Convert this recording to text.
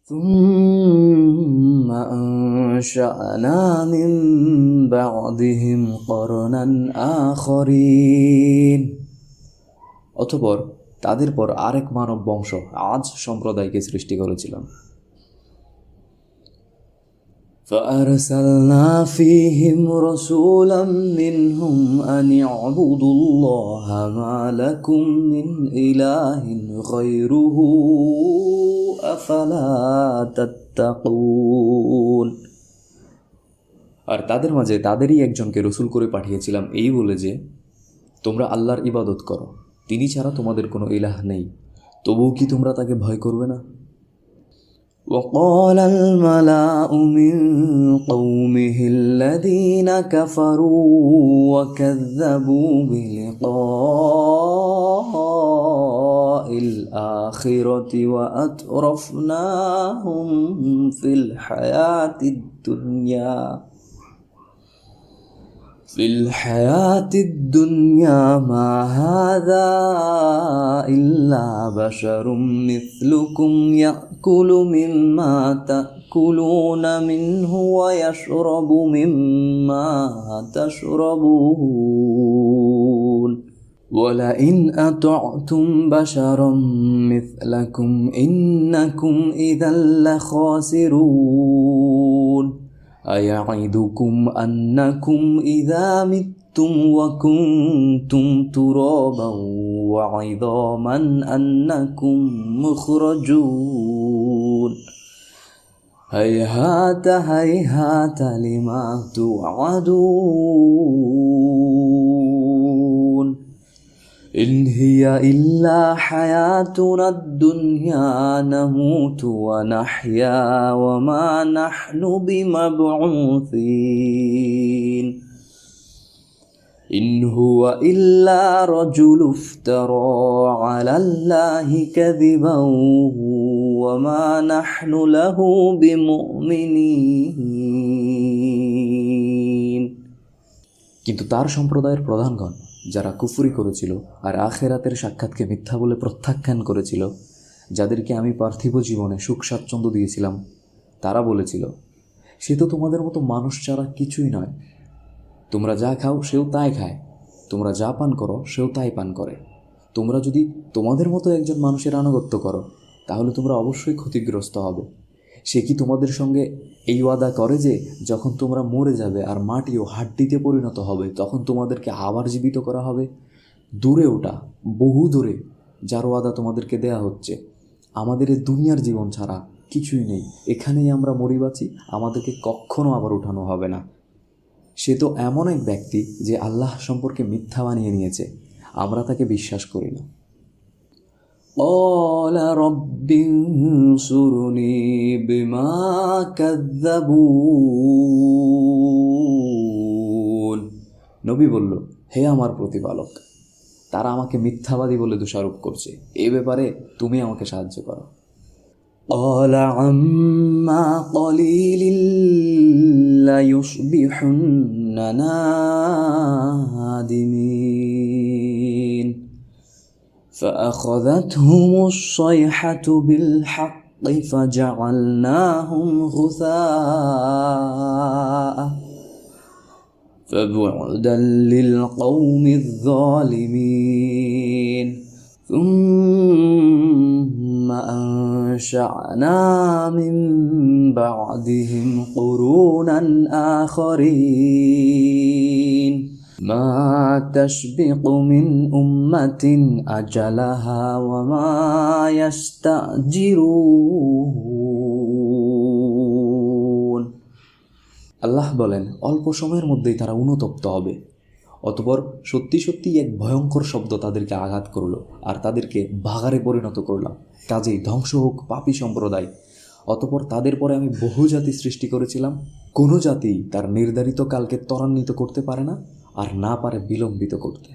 ثم أنشأنا من بعدهم قرنا آخرين। অতঃপর তাদের পর আরেক মানব বংশ আজ সম্প্রদায়কে সৃষ্টি করেছিলাম। فأرسلنا فيهم رسولا منهم أن اعبدوا الله ما لكم من إله غيره أفلا تتقون। আর তাদের মাঝে তাদেরই একজনকে রসুল করে পাঠিয়েছিলাম এই বলে যে, তোমরা আল্লাহর ইবাদত করো, তিনি ছাড়া তোমাদের কোনো ইলাহ নেই, তবুও কি তোমরা তাকে ভয় করবে না? وقال الملأ من قومه الذين كفروا وكذبوا بلقاء الآخرة وأترفناهم في الحياة الدنيا ما هذا إلا بشر مثلكم يأكل مما تأكلون منه ويشرب مما تشربون ولئن أطعتم بشرا مثلكم إنكم إذا لخاسرون أيعدكم أنكم إذا متم وكنتم ترابا وعظاما أنكم مخرجون هيهات هيهات لما توعدون إن هي إلا حياتنا الدنيا نموت ونحيا وما نحن بمبعوثين إن هو إلا رجل افترى على الله كذبا وما نحن له بمؤمنين। কিন্তু তার সম্প্রদায়ের প্রধানগণ যারা কুফরি করেছিল আর আখেরাতের সাক্ষাৎকে মিথ্যা বলে প্রত্যাখ্যান করেছিল, যাদেরকে আমি পার্থিব জীবনে সুখ স্বাচ্ছন্দ্য দিয়েছিলাম, তারা বলেছিল, সে তো তোমাদের মতো মানুষ ছাড়া কিছুই নয়। তোমরা যা খাও সেও তাই খায়, তোমরা যা পান করো সেও তাই পান করে। তোমরা যদি তোমাদের মতো একজন মানুষের আনুগত্য করো তাহলে তোমরা অবশ্যই ক্ষতিগ্রস্ত হবে। সে কি তোমাদের সঙ্গে এই ওয়াদা করে যে যখন তোমরা মরে যাবে আর মাটি ও হাড্ডিতে পরিণত হবে তখন তোমাদেরকে আবার জীবিত করা হবে? দূরে ওটা, বহু দূরে, যার ওয়াদা তোমাদেরকে দেয়া হচ্ছে। আমাদের এই দুনিয়ার জীবন ছাড়া কিছুই নেই, এখানেই আমরা মরি বাঁচি, আমাদেরকে কখনো আবার উঠানো হবে না। সে তো এমন এক ব্যক্তি যে আল্লাহ সম্পর্কে মিথ্যা বানিয়ে নিয়েছে, আমরা তাকে বিশ্বাস করি না। قال رب انصرني بما كذبون। নবী বলল, হে আমার প্রতিপালক, তারা আমাকে মিথ্যাবাদী বলে দোষারোপ করছে, এই ব্যাপারে তুমি আমাকে সাহায্য করো। قال عما قليل ليصبحن نادمين فأخذتهم الصيحة بالحق فجعلناهم غثاء فبعدا للقوم الظالمين ثم أنشأنا من بعدهم قرونا آخرين ما تسبق من أمة أجلها وما يستعجلون। আল্লাহ বলেন, অল্প সময়ের মধ্যেই তারা অনুতপ্ত হবে। অতঃপর সত্যি সত্যি এক ভয়ঙ্কর শব্দ তাদেরকে আঘাত করল আর তাদেরকে ভাগাড়ে পরিণত করলাম। কাজেই ধ্বংস হোক পাপী সম্প্রদায়। অতঃপর তাদের পরে আমি বহু জাতি সৃষ্টি করেছিলাম, কোনো জাতি তার নির্ধারিত কালকে ত্বরান্বিত করতে পারে না আর না পারে বিলম্বিত করতে।